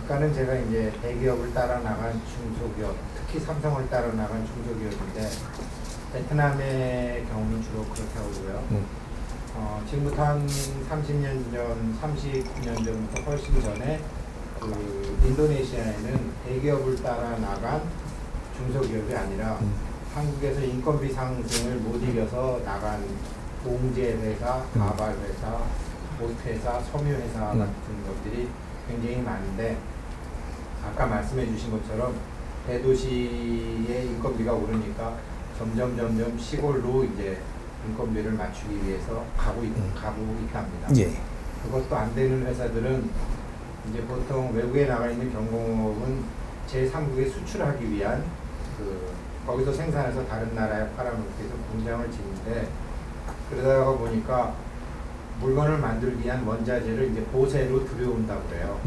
아까는 제가 이제 대기업을 따라 나간 중소기업, 특히 삼성을 따라 나간 중소기업인데 베트남의 경우는 주로 그렇다고 보고요. 지금부터 한 30년 전, 39년 전부터 훨씬 전에 그 인도네시아에는 대기업을 따라 나간 중소기업이 아니라 한국에서 인건비 상승을 못 이겨서 나간 봉제회사, 가발회사, 옷회사, 섬유회사 같은 것들이 굉장히 많은데 아까 말씀해 주신 것처럼 대도시의 인건비가 오르니까 점점 시골로 이제 인건비를 맞추기 위해서 가고 있답니다. 예. 그것도 안 되는 회사들은 이제 보통 외국에 나가 있는 경공업은 제3국에 수출하기 위한 거기서 생산해서 다른 나라에 팔아먹기 위해서 공장을 짓는데 그러다가 보니까 물건을 만들기 위한 원자재를 이제 보세로 들여온다고 그래요.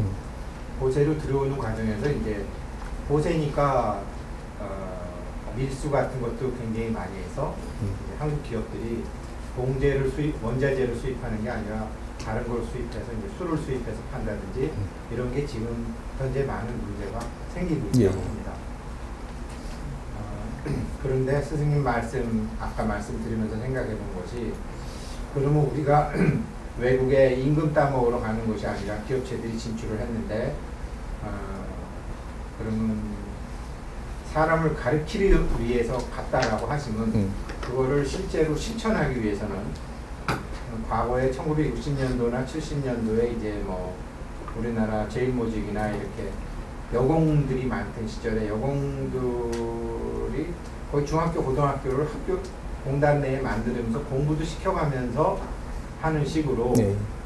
보세로 들여오는 과정에서 이제 보세니까 밀수 같은 것도 굉장히 많이 해서 한국 기업들이 봉제를 원자재를 수입하는 게 아니라 다른 걸 수입해서 이제 술을 수입해서 판다든지 이런 게 지금 현재 많은 문제가 생기고 있다고 합니다. 그런데 스승님 아까 말씀드리면서 생각해 본 것이 그러면 우리가 외국에 임금 따먹으러 가는 것이 아니라 기업체들이 진출을 했는데 그러면 사람을 가르치기 위해서 갔다라고 하시면 그거를 실제로 실천하기 위해서는 과거에 1960년도나 70년도에 이제 뭐 우리나라 제일모직이나 이렇게 여공들이 많던 시절에 여공들이 거의 중학교, 고등학교를 공단 내에 만들면서 공부도 시켜가면서 하는 식으로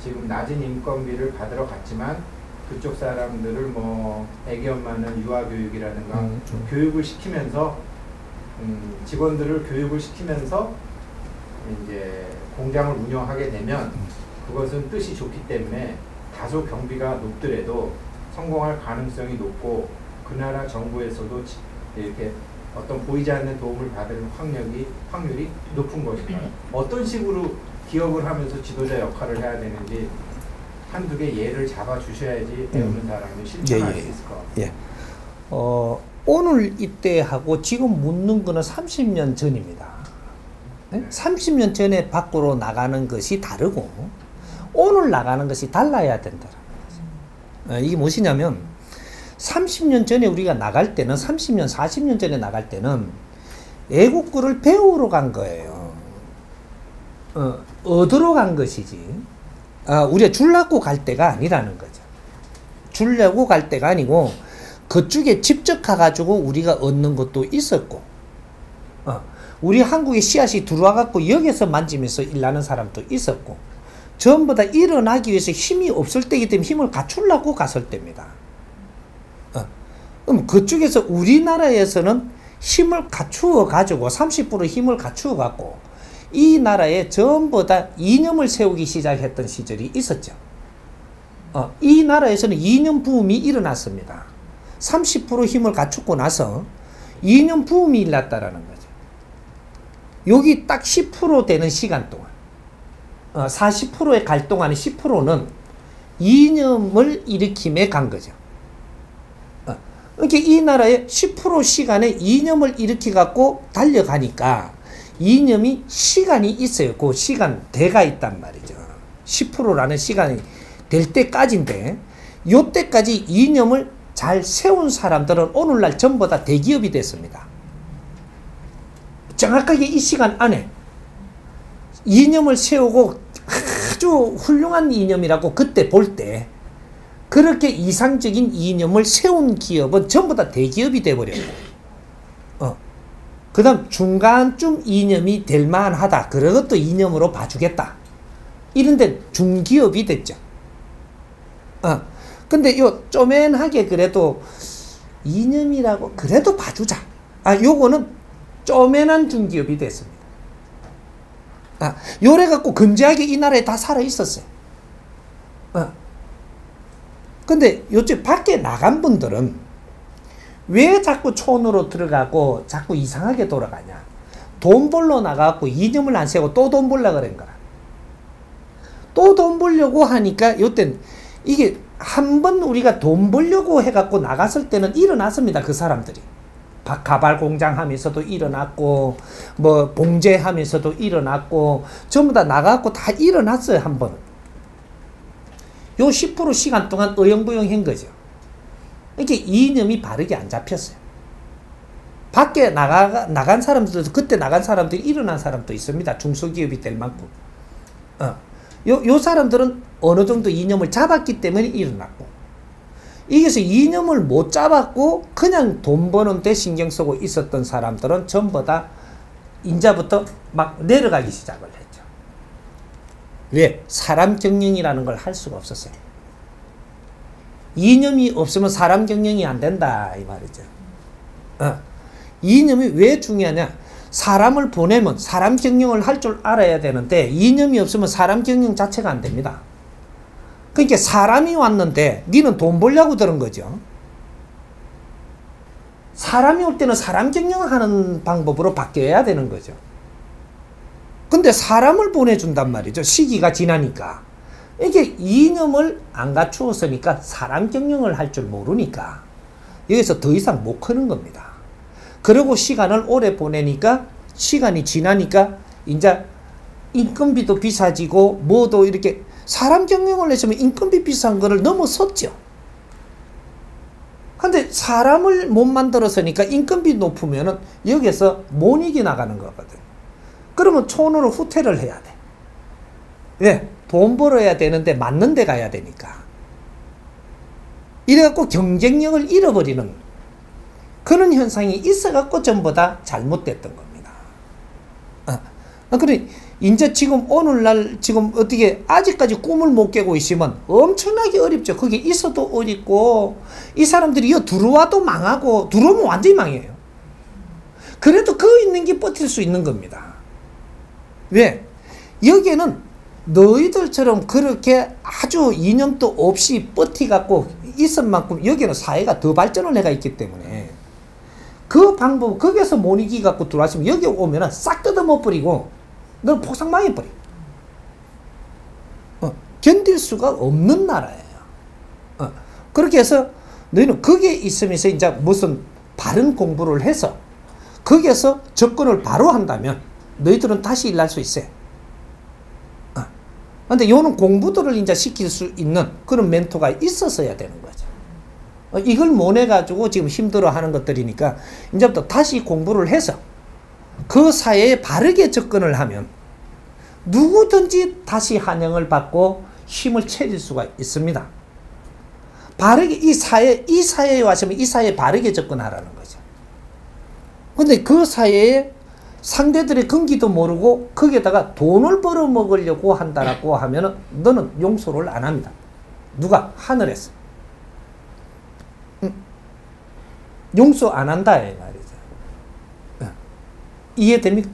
지금 낮은 인건비를 받으러 갔지만 그쪽 사람들을 뭐 애기 엄마는 유아교육이라든가 교육을 시키면서 직원들을 교육을 시키면서 이제 공장을 운영하게 되면 그것은 뜻이 좋기 때문에 다소 경비가 높더라도 성공할 가능성이 높고 그 나라 정부에서도 이렇게 어떤 보이지 않는 도움을 받을 확률이 높은 것입니다. 어떤 식으로 기업을 하면서 지도자 역할을 해야 되는지 한두 개 예를 잡아 주셔야지 배우는 사람이 실천할 수 있을 것 같아요. 오늘 이때하고 지금 묻는 거는 30년 전입니다. 네? 30년 전에 밖으로 나가는 것이 다르고 오늘 나가는 것이 달라야 된다는 거죠. 이게 무엇이냐면 30년 전에 우리가 나갈 때는 30년, 40년 전에 나갈 때는 애국구를 배우러 간 거예요. 얻으러 간 것이지. 우리가 주려고 갈 때가 아니라는 거죠. 주려고 갈 때가 아니고 그쪽에 직접 가가지고 우리가 얻는 것도 있었고 우리 한국에 씨앗이 들어와갖고 여기서 만지면서 일하는 사람도 있었고 전부 다 일어나기 위해서 힘이 없을 때이기 때문에 힘을 갖추려고 갔을 때입니다. 그럼 그쪽에서 우리나라에서는 힘을 갖추어 가지고 30% 힘을 갖추어 갖고 이 나라에 전부 다 이념을 세우기 시작했던 시절이 있었죠. 이 나라에서는 이념 부음이 일어났습니다. 30% 힘을 갖추고 나서 이념 부음이 일어났다라는 거죠. 여기 딱 10% 되는 시간 동안 40%에 갈 동안에 10%는 이념을 일으킴에 간 거죠. 그러니까 이 나라의 10% 시간에 이념을 일으켜갖고 달려가니까 이념이 시간이 있어요. 그 시간대가 있단 말이죠. 10%라는 시간이 될 때까지인데 요때까지 이념을 잘 세운 사람들은 오늘날 전부 다 대기업이 됐습니다. 정확하게 이 시간 안에 이념을 세우고 아주 훌륭한 이념이라고 그때 볼 때 그렇게 이상적인 이념을 세운 기업은 전부 다 대기업이 돼버렸고 그 다음 중간쯤 이념이 될 만하다. 그것도 이념으로 봐주겠다. 이런데 중기업이 됐죠. 근데 요 쪼맨하게 그래도 이념이라고 그래도 봐주자. 요거는 쪼맨한 중기업이 됐습니다. 요래 갖고 건재하게 이 나라에 다 살아 있었어요. 근데 요즘 밖에 나간 분들은 왜 자꾸 촌으로 들어가고 자꾸 이상하게 돌아가냐. 돈 벌러 나가고 이념을 안 세우고 또 돈 벌려고 그런 거라. 또 돈 벌려고 하니까 요땐 이게 한 번 우리가 돈 벌려고 해갖고 나갔을 때는 일어났습니다. 그 사람들이. 가발 공장 하면서도 일어났고, 뭐, 봉제하면서도 일어났고, 전부 다 나가갖고 다 일어났어요, 한 번은. 요 10% 시간 동안 어영부영 한 거죠. 이렇게 이념이 바르게 안 잡혔어요. 밖에 나간 사람들도, 그때 나간 사람들이 일어난 사람도 있습니다. 중소기업이 될 만큼. 요 사람들은 어느 정도 이념을 잡았기 때문에 일어났고, 이게서 이념을 못 잡았고 그냥 돈 버는 데 신경 쓰고 있었던 사람들은 전부 다 인자부터 막 내려가기 시작을 했죠. 왜? 사람 경영이라는 걸 할 수가 없었어요. 이념이 없으면 사람 경영이 안 된다 이 말이죠. 이념이 왜 중요하냐? 사람을 보내면 사람 경영을 할 줄 알아야 되는데 이념이 없으면 사람 경영 자체가 안 됩니다. 그러니까 사람이 왔는데 니는 돈 벌려고 들은 거죠. 사람이 올 때는 사람 경영하는 방법으로 바뀌어야 되는 거죠. 근데 사람을 보내준단 말이죠. 시기가 지나니까. 이게 이념을 안 갖추었으니까 사람 경영을 할 줄 모르니까 여기서 더 이상 못 크는 겁니다. 그리고 시간을 오래 보내니까 시간이 지나니까 이제 인건비도 비싸지고 뭐도 이렇게 사람 경영을 했으면 인건비 비싼 거를 넘어섰죠. 근데 사람을 못 만들었으니까 인건비 높으면은 여기서 못 이겨 나가는 거거든. 그러면 촌으로 후퇴를 해야 돼. 왜? 돈 벌어야 되는데 맞는 데 가야 되니까. 이래갖고 경쟁력을 잃어버리는 그런 현상이 있어갖고 전부 다 잘못됐던 겁니다. 그래, 이제 지금 오늘날 지금 어떻게 아직까지 꿈을 못 깨고 있으면 엄청나게 어렵죠. 그게 있어도 어렵고 이 사람들이 여 들어와도 망하고 들어오면 완전히 망해요. 그래도 그 있는 게 버틸 수 있는 겁니다. 왜? 여기에는 너희들처럼 그렇게 아주 이념도 없이 버티갖고 있은 만큼 여기는 사회가 더 발전을 해가 있기 때문에 그 방법 거기에서 못 이기갖고 들어왔으면 여기 오면은 싹 뜯어 못 버리고 넌 폭삭 망해버려. 견딜 수가 없는 나라예요. 그렇게 해서 너희는 거기에 있으면서 이제 무슨 바른 공부를 해서 거기에서 접근을 바로 한다면 너희들은 다시 일할 수 있어요. 근데 요는 공부들을 이제 시킬 수 있는 그런 멘토가 있었어야 되는 거죠. 이걸 못 해가지고 지금 힘들어 하는 것들이니까 이제부터 다시 공부를 해서 그 사회에 바르게 접근을 하면 누구든지 다시 환영을 받고 힘을 차릴 수가 있습니다. 바르게 이 사회에 왔으면 이 사회에 바르게 접근하라는 거죠. 근데 그 사회에 상대들의 근기도 모르고 거기에다가 돈을 벌어 먹으려고 한다라고 하면은 너는 용서를 안 합니다. 누가? 하늘에서. 용서 안 한다 이 말이죠. 이해됩니까?